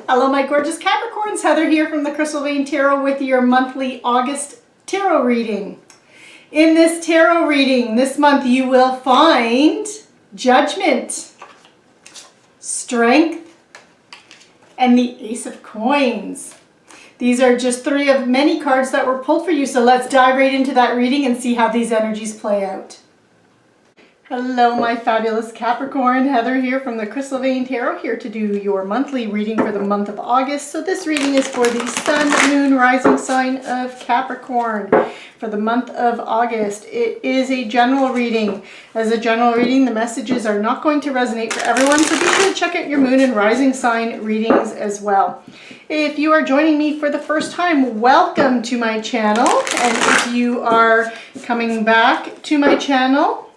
Hello my gorgeous Capricorns, Heather here from the Crystal Vein Tarot with your monthly August tarot reading. In this tarot reading this month you will find Judgment, Strength, and the Ace of Coins. These are just three of many cards that were pulled for you, so let's dive right into that reading and see how these energies play out. Hello my fabulous Capricorn, Heather here from the Crystal Vein Tarot, here to do your monthly reading for the month of August. So this reading is for the Sun, Moon, Rising sign of Capricorn for the month of August. It is a general reading. As a general reading, the messages are not going to resonate for everyone, so be sure to check out your Moon and Rising sign readings as well. If you are joining me for the first time, welcome to my channel. And if you are coming back to my channel,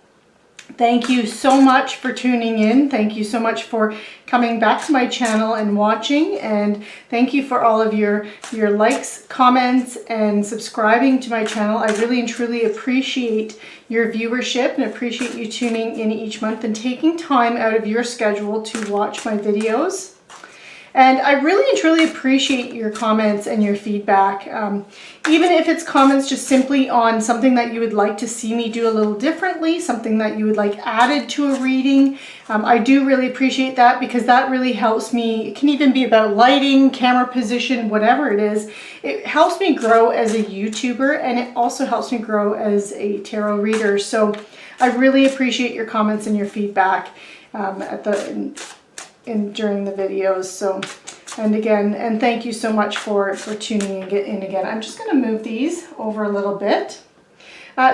thank you so much for tuning in. Thank you so much for coming back to my channel and watching. And thank you for all of your likes, comments, and subscribing to my channel. I really and truly appreciate your viewership and appreciate you tuning in each month and taking time out of your schedule to watch my videos. And I really and truly appreciate your comments and your feedback. Even if it's comments just simply on something that you would like to see me do a little differently, something that you would like added to a reading. I do really appreciate that because that really helps me. It can even be about lighting, camera position, whatever it is. It helps me grow as a YouTuber, and it also helps me grow as a tarot reader. So I really appreciate your comments and your feedback during the videos. So, and thank you so much for tuning in again. I'm just going to move these over a little bit.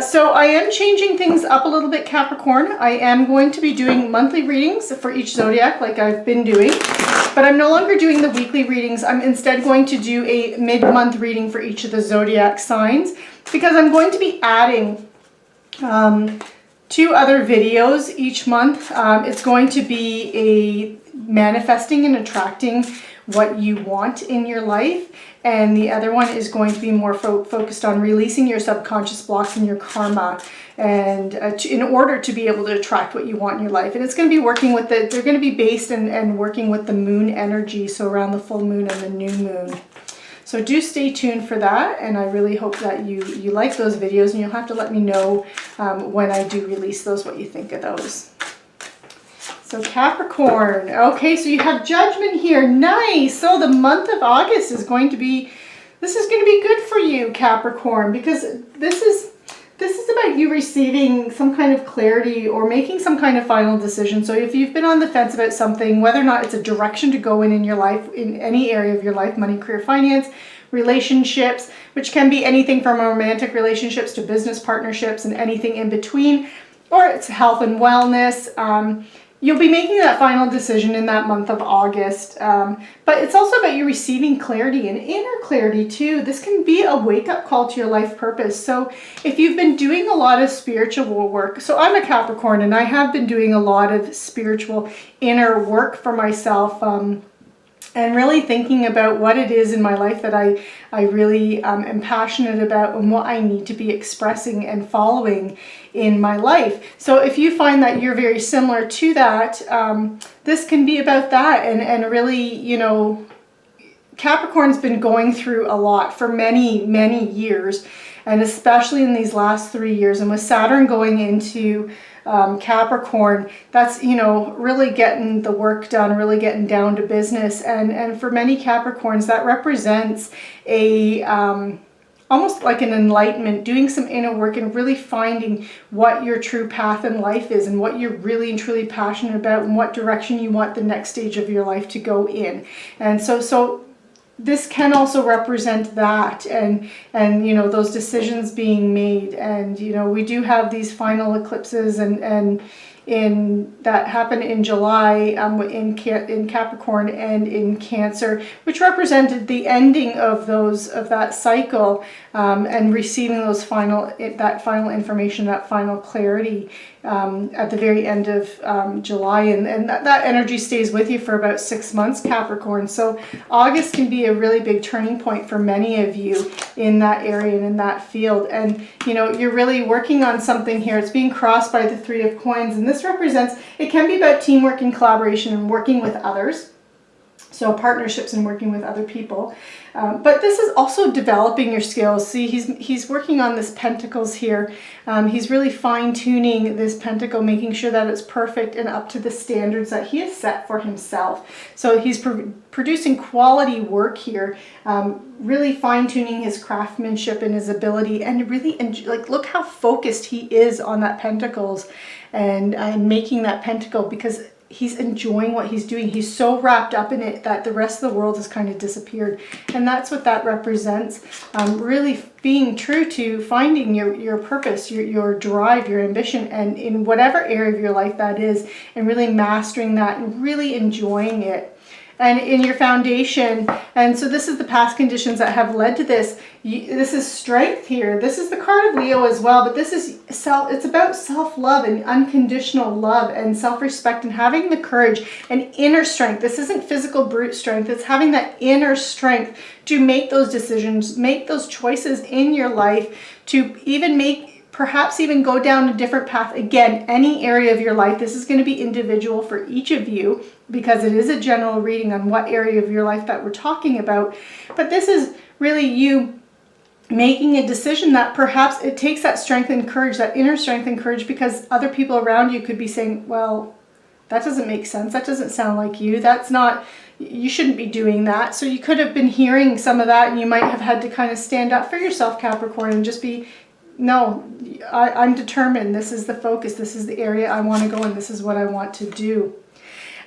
So I am changing things up a little bit, Capricorn. I am going to be doing monthly readings for each zodiac like I've been doing, but I'm no longer doing the weekly readings. I'm instead going to do a mid-month reading for each of the zodiac signs because I'm going to be adding 2 other videos each month. It's going to be a manifesting and attracting what you want in your life, and the other one is going to be more focused on releasing your subconscious blocks and your karma, and in order to be able to attract what you want in your life. And it's going to be working with they're going to be based and working with the moon energy, so around the full moon and the new moon. So do stay tuned for that, and I really hope that you like those videos, and you'll have to let me know when I do release those, what you think of those. So Capricorn, okay, so you have Judgment here, nice. So the month of August is going to be, this is going to be good for you, Capricorn, because this is about you receiving some kind of clarity or making some kind of final decision. So if you've been on the fence about something, whether or not it's a direction to go in your life, in any area of your life, money, career, finance, relationships, which can be anything from romantic relationships to business partnerships and anything in between, or it's health and wellness, you'll be making that final decision in that month of August. But it's also about you receiving clarity and inner clarity too. This can be a wake-up call to your life purpose. So if you've been doing a lot of spiritual work, so I'm a Capricorn and I have been doing a lot of spiritual inner work for myself, and really thinking about what it is in my life that I really am passionate about and what I need to be expressing and following in my life. So if you find that you're very similar to that, this can be about that. And really, you know, Capricorn's been going through a lot for many, many years, and especially in these last 3 years. And with Saturn going into Capricorn, that's, you know, really getting the work done, really getting down to business. And for many Capricorns, that represents a almost like an enlightenment, doing some inner work and really finding what your true path in life is and what you're really and truly passionate about and what direction you want the next stage of your life to go in. And so this can also represent that, and you know, those decisions being made. And you know, we do have these final eclipses and that happen in July in Capricorn and in Cancer, which represented the ending of that cycle, and receiving that final information, that final clarity at the very end of July, and that energy stays with you for about 6 months, Capricorn. So August can be a really big turning point for many of you in that area and in that field. And you know, you're really working on something here. It's being crossed by the 3 of Coins, and this represents, it can be about teamwork and collaboration and working with others. So partnerships and working with other people. But this is also developing your skills. See, he's working on this pentacles here. He's really fine-tuning this pentacle, making sure that it's perfect and up to the standards that he has set for himself. So he's producing quality work here, really fine-tuning his craftsmanship and his ability, and really like look how focused he is on that pentacles and making that pentacle, because he's enjoying what he's doing. He's so wrapped up in it that the rest of the world has kind of disappeared. And that's what that represents. Really being true to finding your purpose, your drive, your ambition, and in whatever area of your life that is, and really mastering that and really enjoying it. And in your foundation, and so this is the past conditions that have led to this. This is strength here. This is the card of Leo as well, but this is it's about self-love and unconditional love and self-respect and having the courage and inner strength. This isn't physical brute strength. It's having that inner strength to make those decisions, make those choices in your life, to even perhaps even go down a different path. Again, any area of your life. This is going to be individual for each of you, because it is a general reading on what area of your life that we're talking about. But this is really you making a decision that perhaps it takes that strength and courage, that inner strength and courage, because other people around you could be saying, well, that doesn't make sense. That doesn't sound like you. That's not, you shouldn't be doing that. So you could have been hearing some of that, and you might have had to kind of stand up for yourself, Capricorn, and just be, no, I'm determined. This is the focus. This is the area I want to go in. This is what I want to do.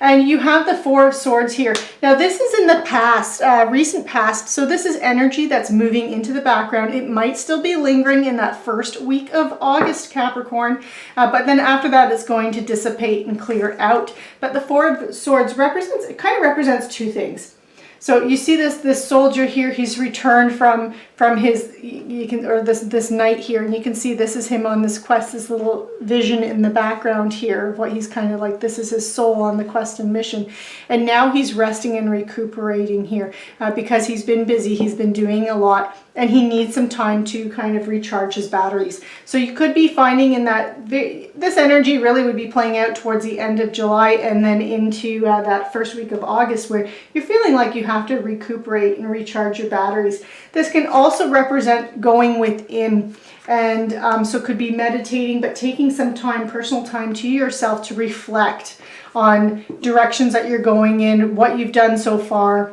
And you have the Four of Swords here. Now this is in the past, recent past. So this is energy that's moving into the background. It might still be lingering in that first week of August, Capricorn. But then after that, it's going to dissipate and clear out. But the Four of Swords kind of represents two things. So you see this soldier here, he's returned from his, this knight here, and you can see this is him on this quest, this little vision in the background here of what he's kind of like, this is his soul on the quest and mission. And now he's resting and recuperating here because he's been busy, he's been doing a lot, and he needs some time to kind of recharge his batteries. So you could be finding in that, this energy really would be playing out towards the end of July and then into that first week of August, where you're feeling like you have to recuperate and recharge your batteries. This can also represent going within, and so it could be meditating, but taking some time, personal time to yourself to reflect on directions that you're going in, what you've done so far,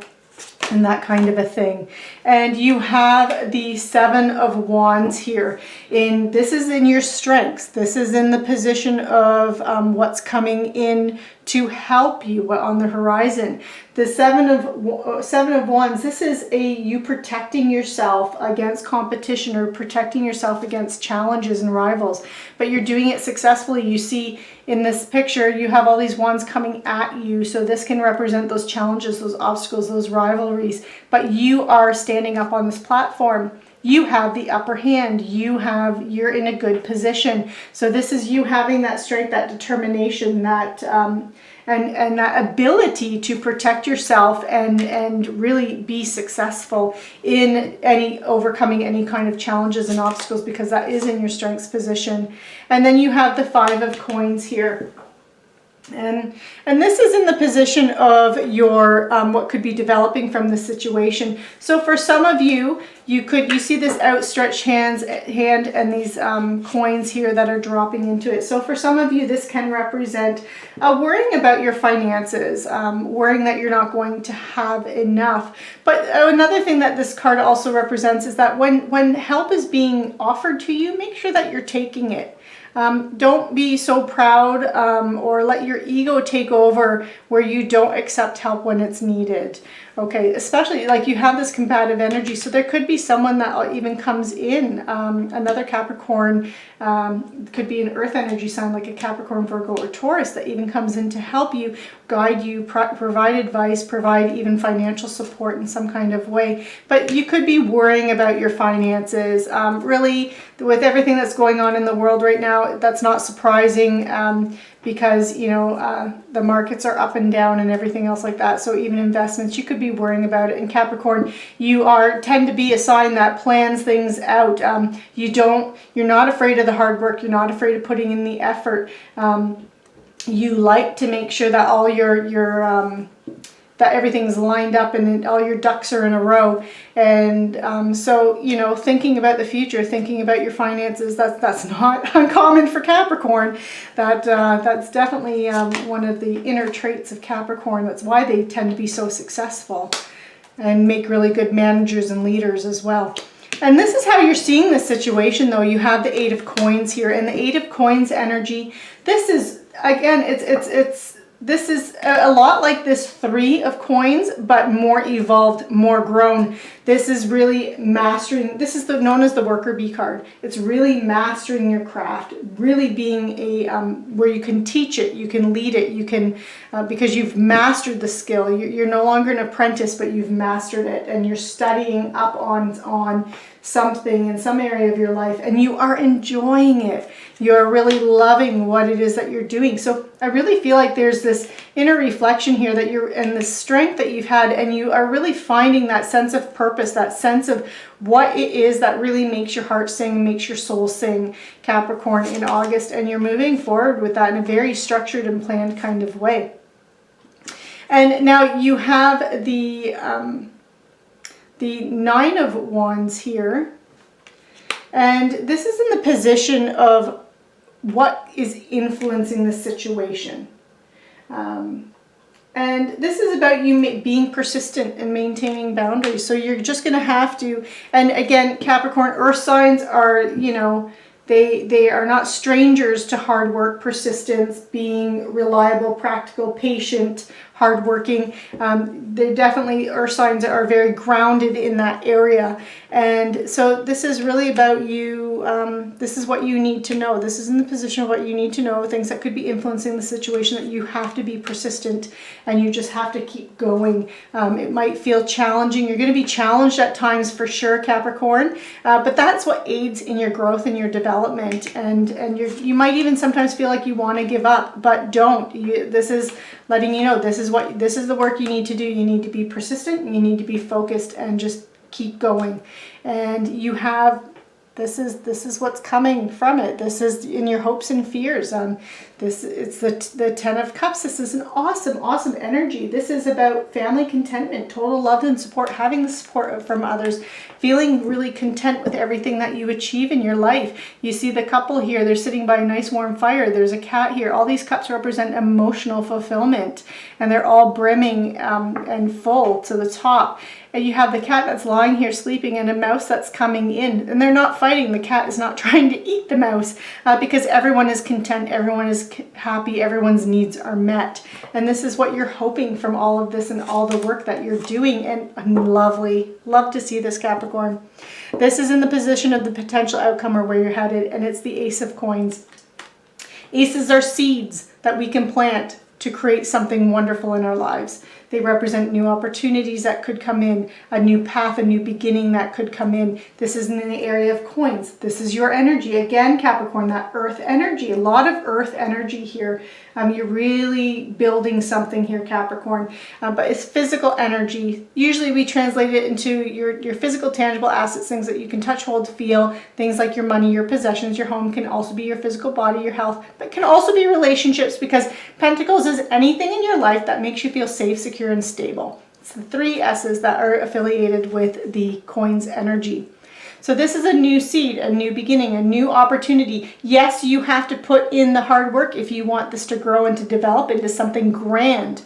and that kind of a thing. And you have the Seven of Wands here. This is in your strengths. This is in the position of what's coming in to help you on the horizon. The Seven of Wands, this is you protecting yourself against competition or protecting yourself against challenges and rivals, but you're doing it successfully. You see in this picture, you have all these wands coming at you, so this can represent those challenges, those obstacles, those rivalries, but you are standing up on this platform. You have the upper hand. You're in a good position. So this is you having that strength, that determination, that and that ability to protect yourself and really be successful in overcoming any kind of challenges and obstacles, because that is in your strengths position. And then you have the Five of Coins here. And this is in the position of your what could be developing from the situation. So for some of you, you see this outstretched hand and these coins here that are dropping into it. So for some of you, this can represent worrying about your finances, worrying that you're not going to have enough. But another thing that this card also represents is that when help is being offered to you, make sure that you're taking it. Don't be so proud or let your ego take over where you don't accept help when it's needed. Okay, especially like you have this combative energy, so there could be someone that even comes in, another Capricorn, could be an earth energy sign like a Capricorn, Virgo, or Taurus that even comes in to help you, guide you, provide advice, provide even financial support in some kind of way. But you could be worrying about your finances. Really, with everything that's going on in the world right now, that's not surprising. Because the markets are up and down and everything else like that. So even investments, you could be worrying about it. And Capricorn, you tend to be a sign that plans things out. You're not afraid of the hard work. You're not afraid of putting in the effort. You like to make sure that all that everything's lined up and all your ducks are in a row. And so, you know, thinking about the future, thinking about your finances, that's not uncommon for Capricorn. That's definitely one of the inner traits of Capricorn. That's why they tend to be so successful and make really good managers and leaders as well. And this is how you're seeing this situation, though. You have the Eight of Coins here, and the Eight of Coins energy. This is, again, this is a lot like this Three of Coins, but more evolved, more grown. This is really mastering. This is known as the Worker Bee card. It's really mastering your craft, really being a where you can teach it, you can lead it, you can because you've mastered the skill. You're no longer an apprentice, but you've mastered it, and you're studying up on something in some area of your life, and you are enjoying it. You're really loving what it is that you're doing. So I really feel like there's this inner reflection here that you're, and the strength that you've had, and you are really finding that sense of purpose, that sense of what it is that really makes your heart sing, makes your soul sing, Capricorn, in August. And you're moving forward with that in a very structured and planned kind of way. And now you have the Nine of Wands here. And this is in the position of what is influencing the situation. And this is about you being persistent and maintaining boundaries. So you're just going to have to, and again, Capricorn, earth signs are, you know, they are not strangers to hard work, persistence, being reliable, practical, patient, hardworking. They definitely, earth signs are very grounded in that area. And so this is really about you. This is what you need to know. This is in the position of what you need to know, things that could be influencing the situation, that you have to be persistent and you just have to keep going. It might feel challenging. You're going to be challenged at times for sure, Capricorn, but that's what aids in your growth and your development. And you might even sometimes feel like you want to give up, but don't. This is letting you know this is the work you need to do. You need to be persistent, you need to be focused, and just keep going. And you have, this is what's coming from it. This is in your hopes and fears. It's the Ten of Cups. This is an awesome energy. This is about family contentment, total love and support, having the support from others, feeling really content with everything that you achieve in your life. You see the couple here, they're sitting by a nice warm fire. There's a cat here. All these cups represent emotional fulfillment, and they're all brimming and full to the top. And you have the cat that's lying here sleeping, and a mouse that's coming in, and they're not fighting. The cat is not trying to eat the mouse because everyone is content, everyone is happy, everyone's needs are met. And this is what you're hoping from all of this and all the work that you're doing. And lovely, love to see this, Capricorn. This is in the position of the potential outcome or where you're headed, and it's the Ace of Coins. Aces are seeds that we can plant to create something wonderful in our lives. They represent new opportunities that could come in, a new path, a new beginning that could come in. This is in the area of coins. This is your energy. Again, Capricorn, that earth energy, a lot of earth energy here. You're really building something here, Capricorn, but it's physical energy. Usually we translate it into your physical, tangible assets, things that you can touch, hold, feel, things like your money, your possessions, your home can also be your physical body, your health, but can also be relationships, because Pentacles is anything in your life that makes you feel safe, secure, and stable. It's the three S's that are affiliated with the coins energy. So this is a new seed, a new beginning, a new opportunity. Yes, you have to put in the hard work if you want this to grow and to develop into something grand.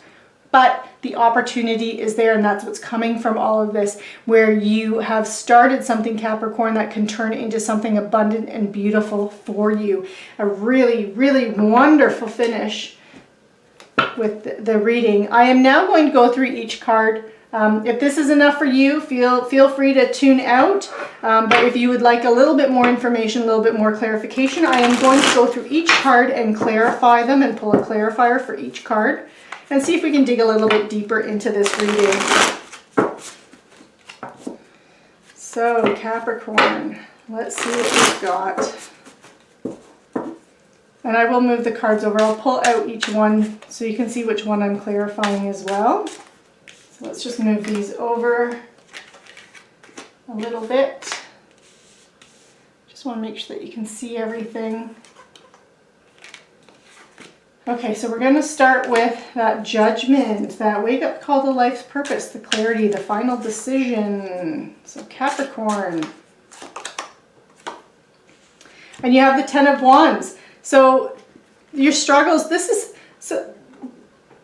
But the opportunity is there, and that's what's coming from all of this, where you have started something, Capricorn, that can turn into something abundant and beautiful for you. A really, really wonderful finish with the reading. I am now going to go through each card. If this is enough for you, feel free to tune out. But if you would like a little bit more information, a little bit more clarification, I am going to go through each card and clarify them and pull a clarifier for each card and see if we can dig a little bit deeper into this reading. So, Capricorn, let's see what we've got. And I will move the cards over. I'll pull out each one so you can see which one I'm clarifying as well. So let's just move these over a little bit. Just want to make sure that you can see everything. Okay, so we're going to start with that judgment, that wake-up call to life's purpose, the clarity, the final decision. So Capricorn. And you have the Ten of Wands. So your struggles,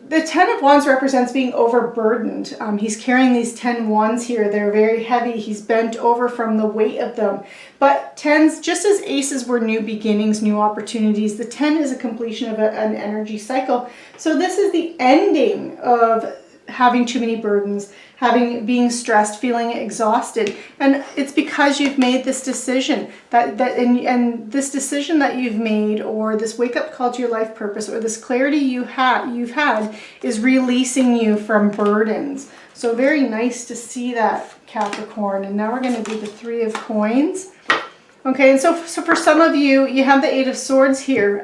the Ten of Wands represents being overburdened. He's carrying these 10 wands here. They're very heavy. He's bent over from the weight of them. But 10s, just as aces were new beginnings, new opportunities, the 10 is a completion of an energy cycle. So this is the ending of having too many burdens, being stressed, feeling exhausted. And it's because you've made this decision and this decision that you've made, or this wake up call to your life purpose, or this clarity you've had is releasing you from burdens. So very nice to see that, Capricorn. And now we're going to do the Three of Coins. Okay, and so for some of you, you have the Eight of Swords here.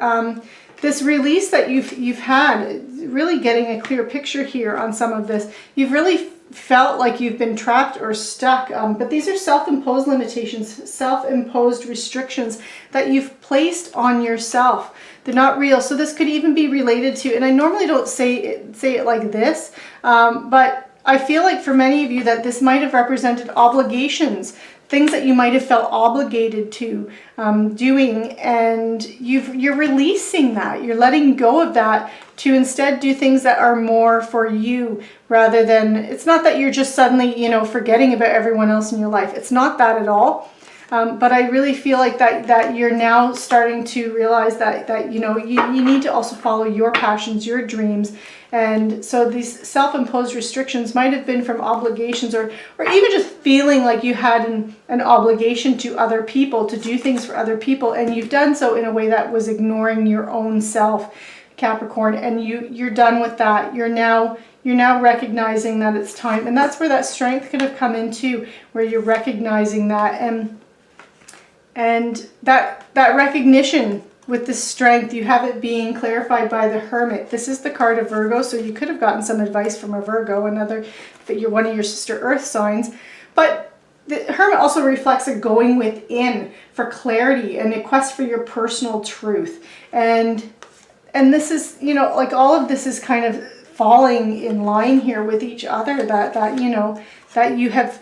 This release that you've had, really getting a clear picture here on some of this. You've really felt like you've been trapped or stuck, but these are self-imposed limitations, self-imposed restrictions that you've placed on yourself. They're not real. So this could even be related to, and I normally don't say it like this, but I feel like for many of you that this might have represented obligations, things that you might have felt obligated to doing, and you're releasing that. You're letting go of that to instead do things that are more for you, rather than, it's not that you're just suddenly, forgetting about everyone else in your life. It's not that at all. But I really feel like that you're now starting to realize that you need to also follow your passions, your dreams. And so these self-imposed restrictions might have been from obligations, or even just feeling like you had an obligation to other people, to do things for other people, and you've done so in a way that was ignoring your own self, Capricorn. And you're done with that. You're now recognizing that it's time, and that's where that strength could have come into, where you're recognizing that, and that recognition. With this strength, you have it being clarified by the Hermit. This is the card of Virgo, so you could have gotten some advice from a Virgo, you're one of your sister Earth signs. But the Hermit also reflects a going within for clarity and a quest for your personal truth. And this is, like all of this is kind of falling in line here with each other, that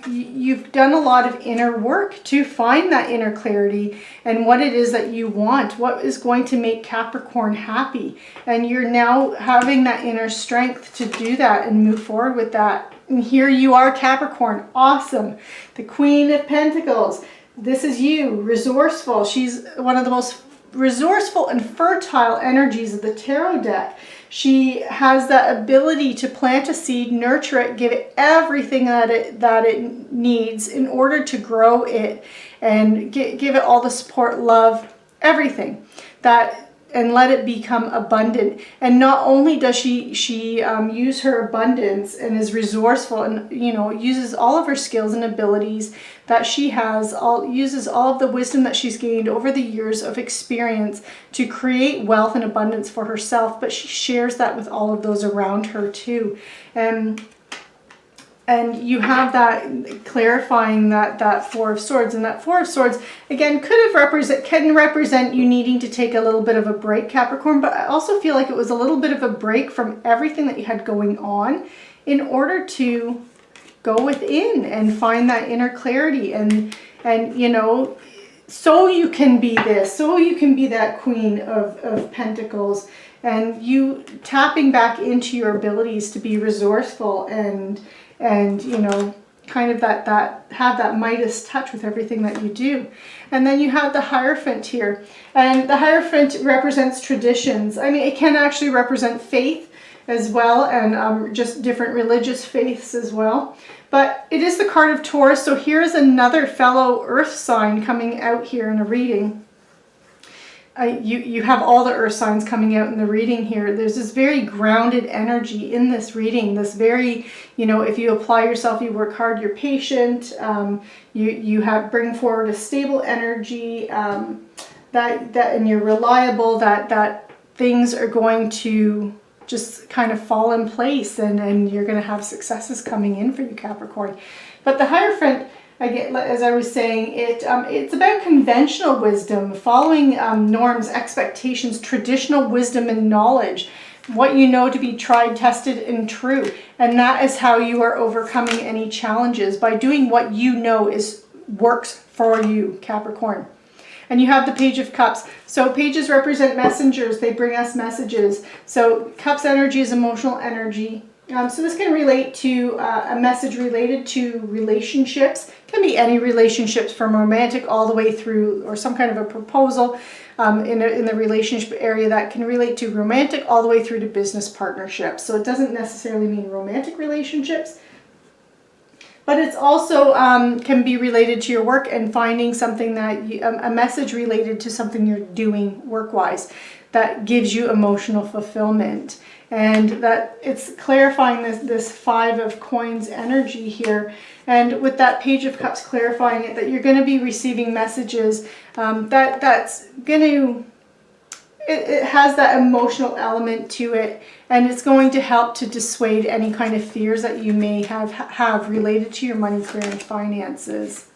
you've done a lot of inner work to find that inner clarity and what it is that you want, what is going to make Capricorn happy. And you're now having that inner strength to do that and move forward with that. And here you are, Capricorn. Awesome. The Queen of Pentacles. This is you, resourceful. She's one of the most resourceful and fertile energies of the tarot deck. She has that ability to plant a seed, nurture it, give it everything that it needs in order to grow it, and give it all the support, love, everything, and let it become abundant. And not only does she use her abundance and is resourceful and uses all of her skills and abilities that she has, uses all of the wisdom that she's gained over the years of experience to create wealth and abundance for herself, but she shares that with all of those around her too. And you have that clarifying that Four of Swords. And that Four of Swords, again, can represent you needing to take a little bit of a break, Capricorn. But I also feel like it was a little bit of a break from everything that you had going on in order to go within and find that inner clarity. And so you can be this, so you can be that Queen of Pentacles. And you tapping back into your abilities to be resourceful and kind of have that Midas touch with everything that you do. And then you have the Hierophant here, and the Hierophant represents traditions. I mean, it can actually represent faith as well, and just different religious faiths as well. But it is the card of Taurus, so here's another fellow Earth sign coming out here in a reading. You have all the earth signs coming out in the reading here. There's this very grounded energy in this reading. This very, if you apply yourself, you work hard, you're patient, you bring forward a stable energy, and you're reliable, that things are going to just kind of fall in place, and you're going to have successes coming in for you, Capricorn. But the Hierophant again, as I was saying, it's about conventional wisdom, following norms, expectations, traditional wisdom and knowledge, what you know to be tried, tested, and true. And that is how you are overcoming any challenges, by doing what you know works for you, Capricorn. And you have the Page of Cups. So pages represent messengers. They bring us messages. So Cups energy is emotional energy. So this can relate to a message related to relationships. It can be any relationships, from romantic all the way through, or some kind of a proposal in the relationship area that can relate to romantic all the way through to business partnerships. So it doesn't necessarily mean romantic relationships, but it's also can be related to your work and finding something that a message related to something you're doing work-wise that gives you emotional fulfillment. And that it's clarifying this Five of Coins energy here. And with that Page of Cups clarifying it, that you're going to be receiving messages that's going to, it has that emotional element to it, and it's going to help to dissuade any kind of fears that you may have related to your money, career, and finances.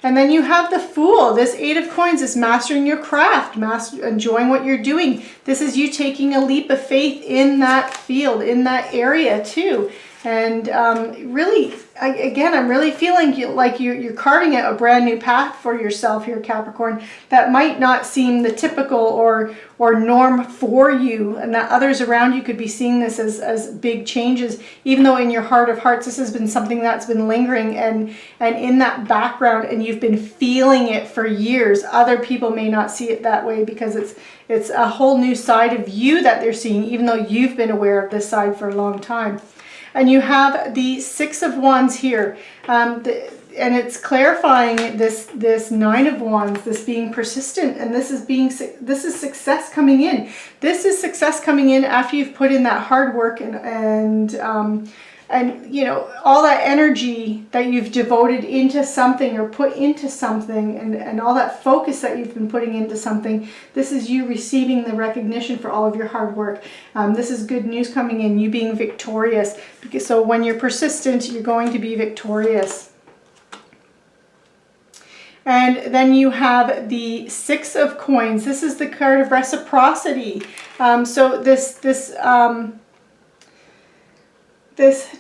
And then you have the Fool. This Eight of Coins is mastering your craft, enjoying what you're doing. This is you taking a leap of faith in that field, in that area too. And really, again, I'm really feeling like you're carving out a brand new path for yourself here, Capricorn, that might not seem the typical or norm for you, and that others around you could be seeing this as big changes, even though in your heart of hearts this has been something that's been lingering and in that background, and you've been feeling it for years. Other people may not see it that way because it's a whole new side of you that they're seeing, even though you've been aware of this side for a long time. And you have the Six of Wands here, and it's clarifying this Nine of Wands, this being persistent, and this is success coming in. This is success coming in after you've put in that hard work and you know, all that energy that you've devoted into something or put into something, and all that focus that you've been putting into something. This is you receiving the recognition for all of your hard work. This is good news coming in, you being victorious. So when you're persistent, you're going to be victorious. And then you have the Six of Coins. This is the card of reciprocity. So this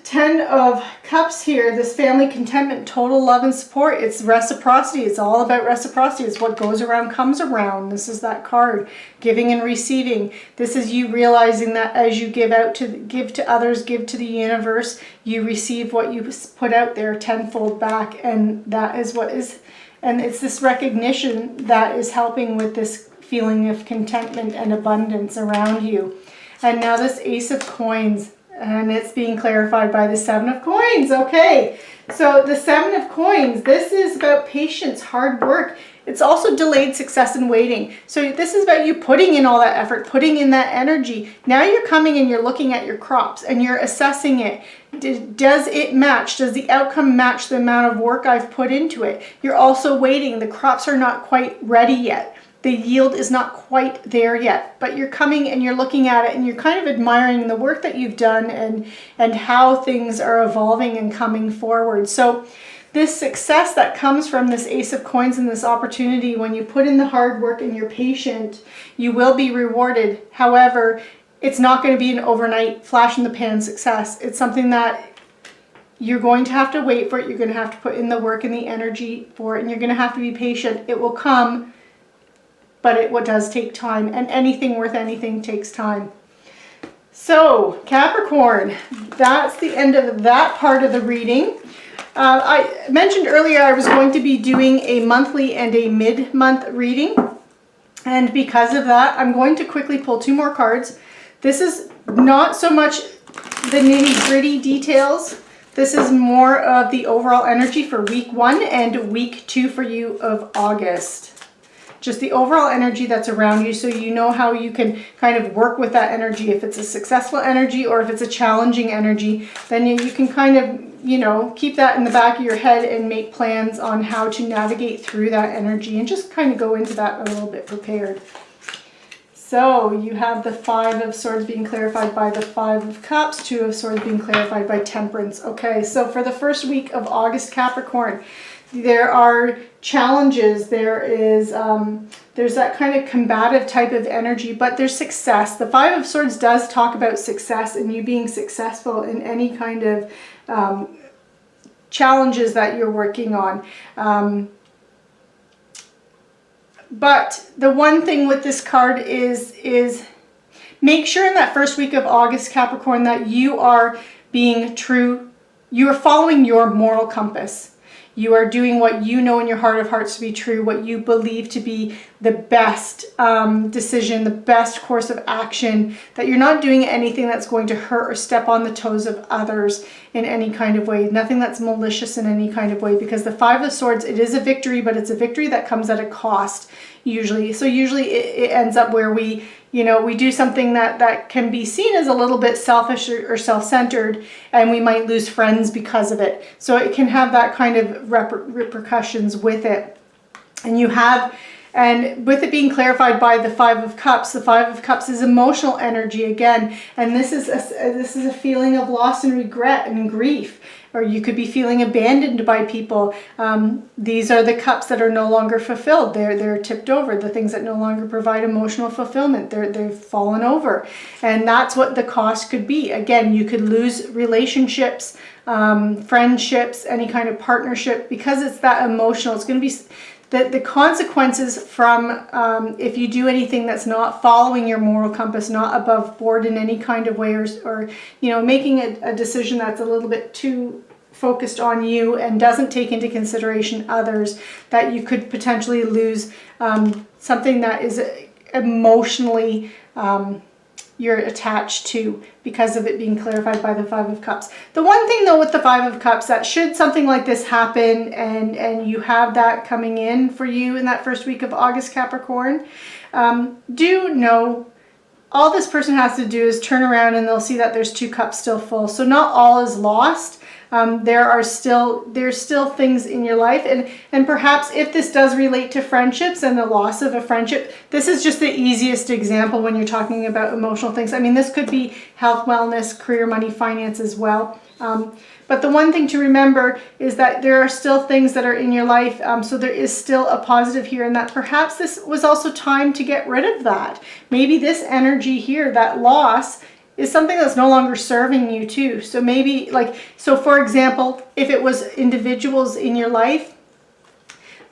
Ten of Cups here, this family contentment, total love and support. It's reciprocity. It's all about reciprocity. It's what goes around comes around. This is that card, giving and receiving. This is you realizing that as you give to others, give to the universe, you receive what you put out there tenfold back. And that is what is, and it's this recognition that is helping with this feeling of contentment and abundance around you. And now this Ace of Coins. And it's being clarified by the Seven of Coins. Okay, so the Seven of Coins, this is about patience, hard work. It's also delayed success and waiting. So this is about you putting in all that effort, putting in that energy. Now you're coming and you're looking at your crops and you're assessing it. Does it match? Does the outcome match the amount of work I've put into it? You're also waiting. The crops are not quite ready yet. The yield is not quite there yet, but you're coming and you're looking at it and you're kind of admiring the work that you've done and how things are evolving and coming forward. So this success that comes from this Ace of Coins and this opportunity, when you put in the hard work and you're patient, you will be rewarded. However, it's not going to be an overnight flash in the pan success. It's something that you're going to have to wait for it. You're going to have to put in the work and the energy for it, and you're going to have to be patient. It will come, but it does take time, and anything worth anything takes time. So Capricorn, that's the end of that part of the reading. I mentioned earlier I was going to be doing a monthly and a mid-month reading, and because of that I'm going to quickly pull two more cards. This is not so much the nitty-gritty details. This is more of the overall energy for week 1 and week 2 for you of August. Just the overall energy that's around you, so you know how you can kind of work with that energy. If it's a successful energy or if it's a challenging energy, then you can kind of, you know, keep that in the back of your head and make plans on how to navigate through that energy and just kind of go into that a little bit prepared. So you have the Five of Swords being clarified by the Five of Cups, Two of Swords being clarified by Temperance. Okay, so for the first week of August, Capricorn, There are challenges. There's that kind of combative type of energy, but there's success. The Five of Swords does talk about success and you being successful in any kind of challenges that you're working on. But the one thing with this card is make sure in that first week of August, Capricorn, that you are being true. You are following your moral compass. You are doing what you know in your heart of hearts to be true, what you believe to be the best decision, the best course of action, that you're not doing anything that's going to hurt or step on the toes of others in any kind of way, nothing that's malicious in any kind of way, because the Five of Swords, it is a victory, but it's a victory that comes at a cost usually. So usually it ends up where we do something that can be seen as a little bit selfish or self-centered, and we might lose friends because of it. So it can have that kind of repercussions with it. And with it being clarified by the Five of Cups is emotional energy again, and this is a feeling of loss and regret and grief, or you could be feeling abandoned by people. These are the cups that are no longer fulfilled. They're tipped over. The things that no longer provide emotional fulfillment, they've fallen over, and that's what the cost could be. Again, you could lose relationships, friendships, any kind of partnership, because it's that emotional. It's going to be the consequences from if you do anything that's not following your moral compass, not above board in any kind of way, or making a decision that's a little bit too focused on you and doesn't take into consideration others, that you could potentially lose something that is emotionally you're attached to, because of it being clarified by the Five of Cups. The one thing though with the Five of Cups, that should something like this happen and you have that coming in for you in that first week of August, Capricorn, do know all this person has to do is turn around and they'll see that there's two cups still full. So not all is lost. There's still things in your life, and perhaps if this does relate to friendships and the loss of a friendship, this is just the easiest example when you're talking about emotional things. I mean, this could be health, wellness, career, money, finance as well. But the one thing to remember is that there are still things that are in your life, so there is still a positive here, and that perhaps this was also time to get rid of that. Maybe this energy here, that loss, is something that's no longer serving you too. So maybe so for example, if it was individuals in your life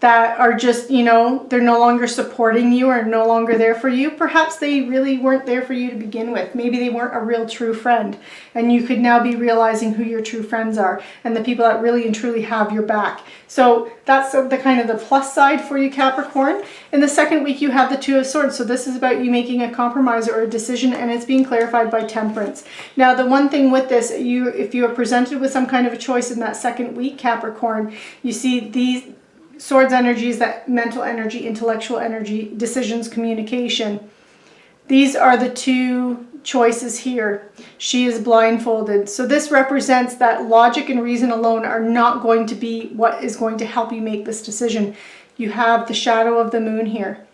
that are just, they're no longer supporting you or no longer there for you, perhaps they really weren't there for you to begin with. Maybe they weren't a real true friend, and you could now be realizing who your true friends are and the people that really and truly have your back. So that's the kind of the plus side for you, Capricorn. In the second week, you have the Two of Swords. So this is about you making a compromise or a decision, and it's being clarified by Temperance. Now, the one thing with this, if you are presented with some kind of a choice in that second week, Capricorn, you see these Swords energies, that mental energy, intellectual energy, decisions, communication. These are the two choices here. She is blindfolded. So this represents that logic and reason alone are not going to be what is going to help you make this decision. You have the shadow of the moon here,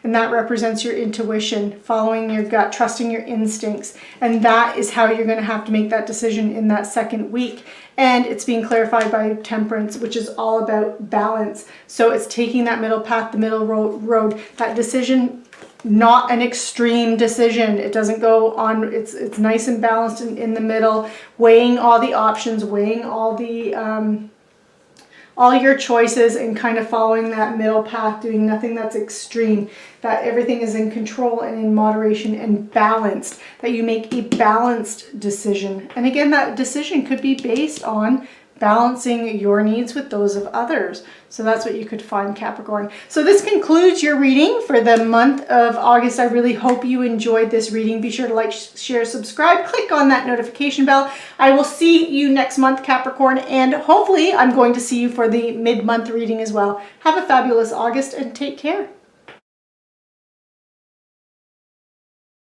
and that represents your intuition, following your gut, trusting your instincts. And that is how you're going to have to make that decision in that second week. And it's being clarified by Temperance, which is all about balance. So it's taking that middle path, the middle road, that decision, not an extreme decision. It doesn't go on, it's nice and balanced in the middle, weighing all the options, weighing all your choices, and kind of following that middle path, doing nothing that's extreme, that everything is in control and in moderation and balanced, that you make a balanced decision. And again, that decision could be based on balancing your needs with those of others. So that's what you could find, Capricorn. So this concludes your reading for the month of August. I really hope you enjoyed this reading. Be sure to like, share, subscribe, click on that notification bell. I will see you next month, Capricorn, and hopefully I'm going to see you for the mid-month reading as well. Have a fabulous August and take care.